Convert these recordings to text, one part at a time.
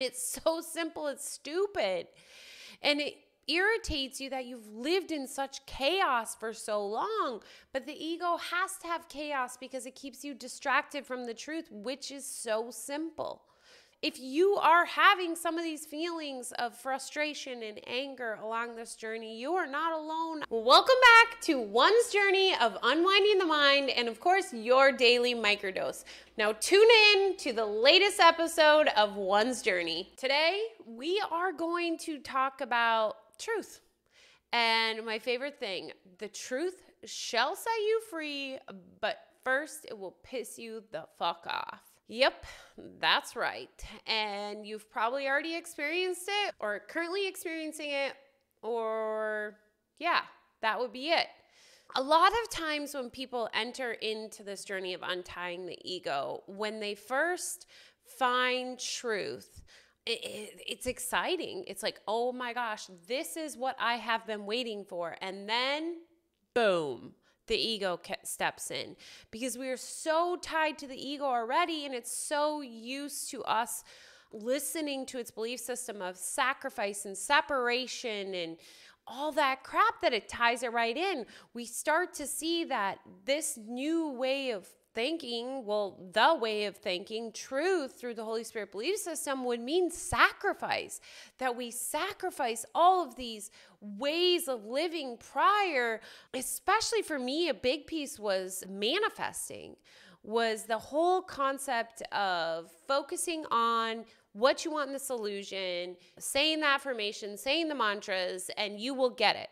It's so simple, it's stupid. And it irritates you that you've lived in such chaos for so long. But the ego has to have chaos because it keeps you distracted from the truth, which is so simple. If you are having some of these feelings of frustration and anger along this journey, you are not alone. Welcome back to one's journey of unwinding the mind and, of course, your daily microdose. Now, tune in to the latest episode of One's Journey. Today, we are going to talk about truth. And my favorite thing, the truth shall set you free, but first, it will piss you the fuck off. Yep, that's right. And you've probably already experienced it or currently experiencing it, or yeah, that would be it. A lot of times when people enter into this journey of untying the ego, when they first find truth, it's exciting. It's like, oh my gosh, this is what I have been waiting for. And then, boom. The ego steps in because we are so tied to the ego already, and it's so used to us listening to its belief system of sacrifice and separation and all that crap that it ties it right in. We start to see that this new way of thinking, the way of thinking, truth through the Holy Spirit belief system would mean sacrifice, that we sacrifice all of these ways of living prior. Especially for me, a big piece was manifesting, was the whole concept of focusing on what you want in this illusion, saying the affirmation, saying the mantras, and you will get it.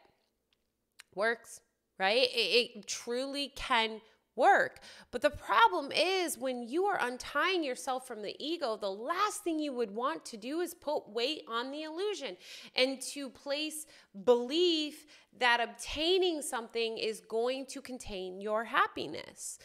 Works, right? It truly can work. But the problem is when you are untying yourself from the ego, the last thing you would want to do is put weight on the illusion and to place belief that obtaining something is going to contain your happiness.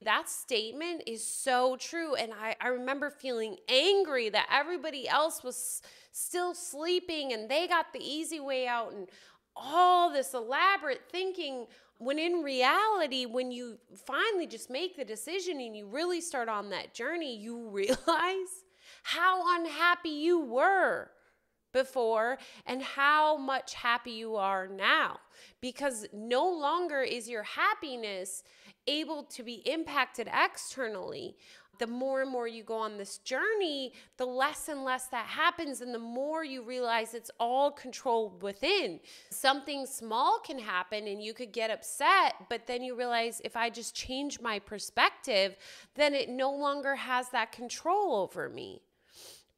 That statement is so true. And I remember feeling angry that everybody else was still sleeping and they got the easy way out and all this elaborate thinking, when in reality, when you finally just make the decision and you really start on that journey, you realize how unhappy you were before and how much happy you are now, because no longer is your happiness able to be impacted externally. The more and more you go on this journey, the less and less that happens, and the more you realize it's all controlled within. Something small can happen and you could get upset, but then you realize if I just change my perspective, then it no longer has that control over me.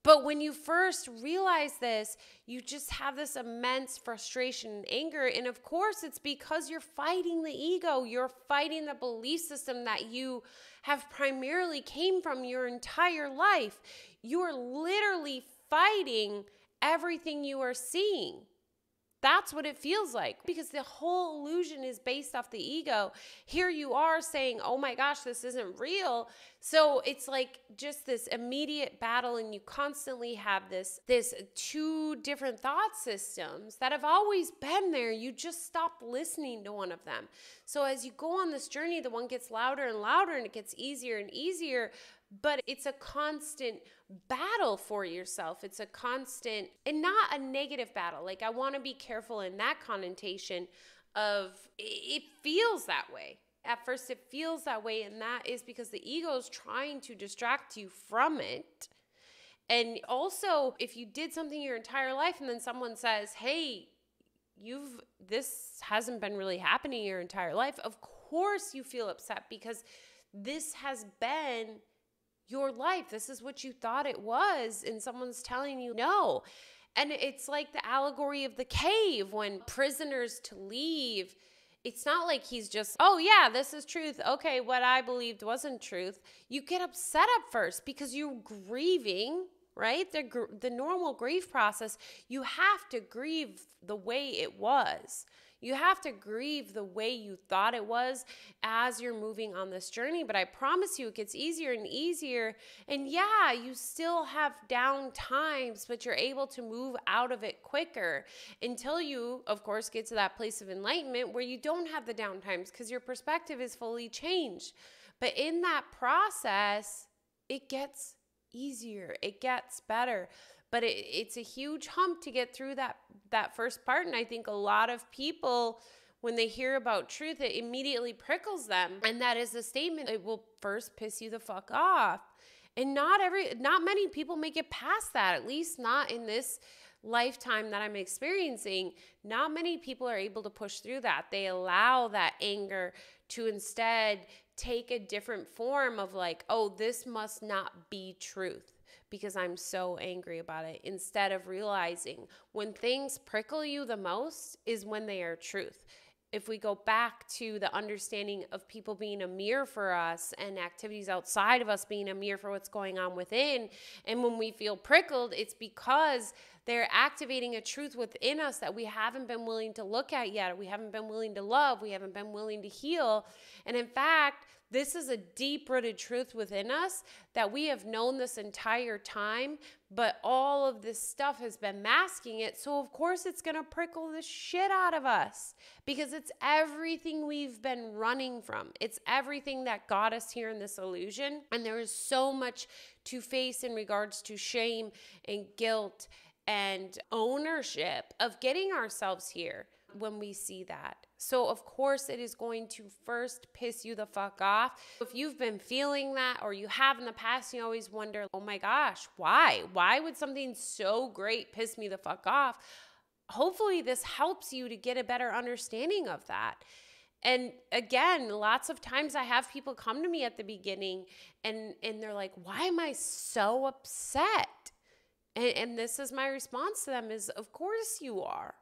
But when you first realize this, you just have this immense frustration and anger. And of course, it's because you're fighting the ego. You're fighting the belief system that you have primarily came from your entire life. You're literally fighting everything you are seeing. That's what it feels like, because the whole illusion is based off the ego. Here you are saying, oh my gosh, this isn't real. So it's like just this immediate battle, and you constantly have this two different thought systems that have always been there. You just stopped listening to one of them. So as you go on this journey, the one gets louder and louder, and it gets easier and easier. But it's a constant battle for yourself. It's a constant, and not a negative battle. Like, I want to be careful in that connotation of it feels that way. At first it feels that way, and that is because the ego is trying to distract you from it. And also, if you did something your entire life and then someone says, hey, this hasn't been really happening your entire life, of course you feel upset, because this has been your life. This is what you thought it was, and someone's telling you no. And it's like the allegory of the cave when prisoners to leave. It's not like he's just, oh yeah, this is truth. Okay, what I believed wasn't truth. You get upset at first because you're grieving, right? The normal grief process, you have to grieve the way it was. You have to grieve the way you thought it was as you're moving on this journey. But I promise you, it gets easier and easier. And yeah, you still have down times, but you're able to move out of it quicker until you, of course, get to that place of enlightenment where you don't have the down times because your perspective is fully changed. But in that process, it gets easier. It gets better. but it's a huge hump to get through that first part. And I think a lot of people, when they hear about truth, it immediately prickles them. And that is the statement. It will first piss you the fuck off. And not many people make it past that, at least not in this lifetime that I'm experiencing. Not many people are able to push through that. They allow that anger to instead take a different form of like, oh, this must not be truth because I'm so angry about it, instead of realizing when things prickle you the most is when they are truth. If we go back to the understanding of people being a mirror for us and activities outside of us being a mirror for what's going on within, and when we feel prickled, it's because they're activating a truth within us that we haven't been willing to look at yet. We haven't been willing to love. We haven't been willing to heal. And in fact, this is a deep-rooted truth within us that we have known this entire time, but all of this stuff has been masking it. So of course it's going to prickle the shit out of us because it's everything we've been running from. It's everything that got us here in this illusion. And there is so much to face in regards to shame and guilt and ownership of getting ourselves here when we see that. So of course it is going to first piss you the fuck off. If you've been feeling that, or you have in the past, you always wonder, oh my gosh, why? Why would something so great piss me the fuck off? Hopefully this helps you to get a better understanding of that. And again, lots of times I have people come to me at the beginning and they're like, why am I so upset? And this is my response to them is, of course you are.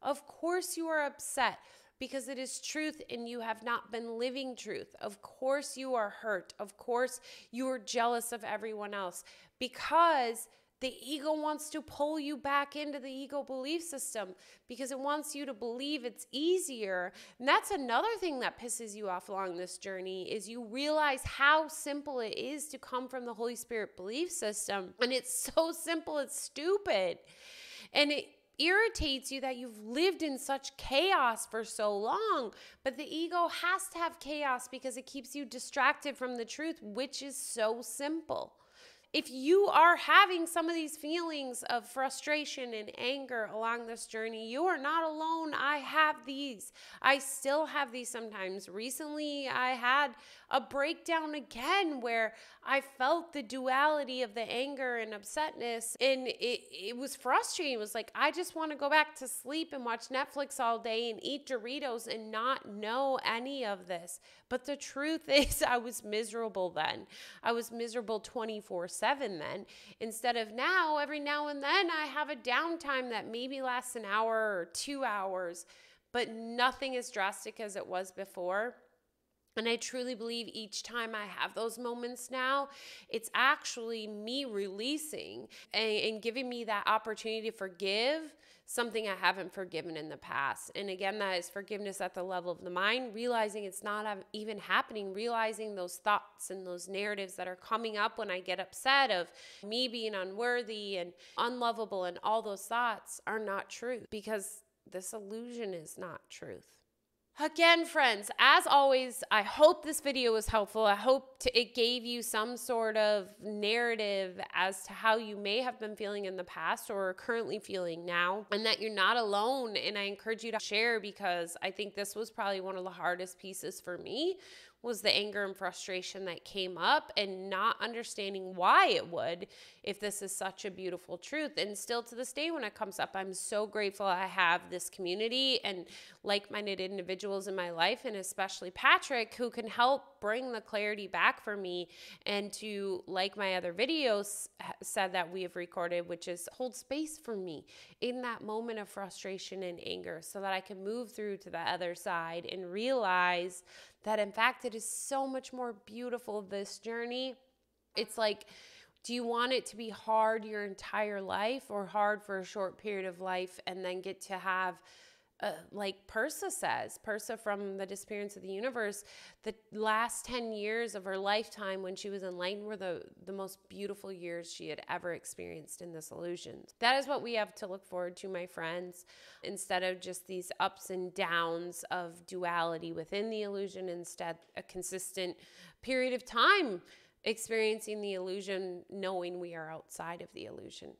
Of course you are upset because it is truth and you have not been living truth. Of course you are hurt. Of course you are jealous of everyone else because the ego wants to pull you back into the ego belief system because it wants you to believe it's easier. And that's another thing that pisses you off along this journey is you realize how simple it is to come from the Holy Spirit belief system. And it's so simple, it's stupid. And it irritates you that you've lived in such chaos for so long, but the ego has to have chaos because it keeps you distracted from the truth, which is so simple. If you are having some of these feelings of frustration and anger along this journey, you are not alone. I have these. I still have these sometimes. Recently, I had a breakdown again where I felt the duality of the anger and upsetness, and it was frustrating. It was like, I just want to go back to sleep and watch Netflix all day and eat Doritos and not know any of this. But the truth is I was miserable then. I was miserable 24/7 then. Instead of now, every now and then I have a downtime that maybe lasts an hour or 2 hours, but nothing as drastic as it was before. And I truly believe each time I have those moments now, it's actually me releasing and giving me that opportunity to forgive something I haven't forgiven in the past. And again, that is forgiveness at the level of the mind, realizing it's not even happening, realizing those thoughts and those narratives that are coming up when I get upset of me being unworthy and unlovable, and all those thoughts are not true because this illusion is not truth. Again, friends, as always, I hope this video was helpful. I hope it gave you some sort of narrative as to how you may have been feeling in the past or are currently feeling now, and that you're not alone. And I encourage you to share, because I think this was probably one of the hardest pieces for me, was the anger and frustration that came up and not understanding why it would, if this is such a beautiful truth. And still to this day when it comes up, I'm so grateful I have this community and like-minded individuals in my life, and especially Patrick, who can help bring the clarity back for me, and to, like my other videos said that we have recorded, which is hold space for me in that moment of frustration and anger so that I can move through to the other side and realize that in fact it is so much more beautiful, this journey. It's like, do you want it to be hard your entire life, or hard for a short period of life and then get to have like Persa says, Persa from the Disappearance of the Universe, the last 10 years of her lifetime when she was enlightened were the most beautiful years she had ever experienced in this illusion. That is what we have to look forward to, my friends, instead of just these ups and downs of duality within the illusion. Instead, a consistent period of time experiencing the illusion, knowing we are outside of the illusion.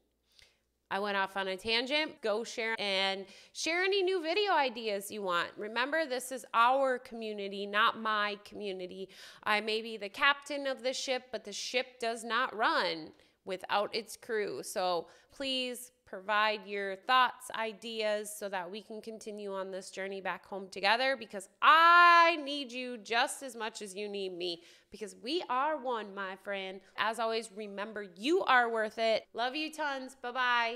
I went off on a tangent. Go share and share any new video ideas you want. Remember, this is our community, not my community. I may be the captain of the ship, but the ship does not run without its crew. So please provide your thoughts, ideas, so that we can continue on this journey back home together, because I need you just as much as you need me, because we are one, my friend. As always, remember, you are worth it. Love you tons. Bye-bye.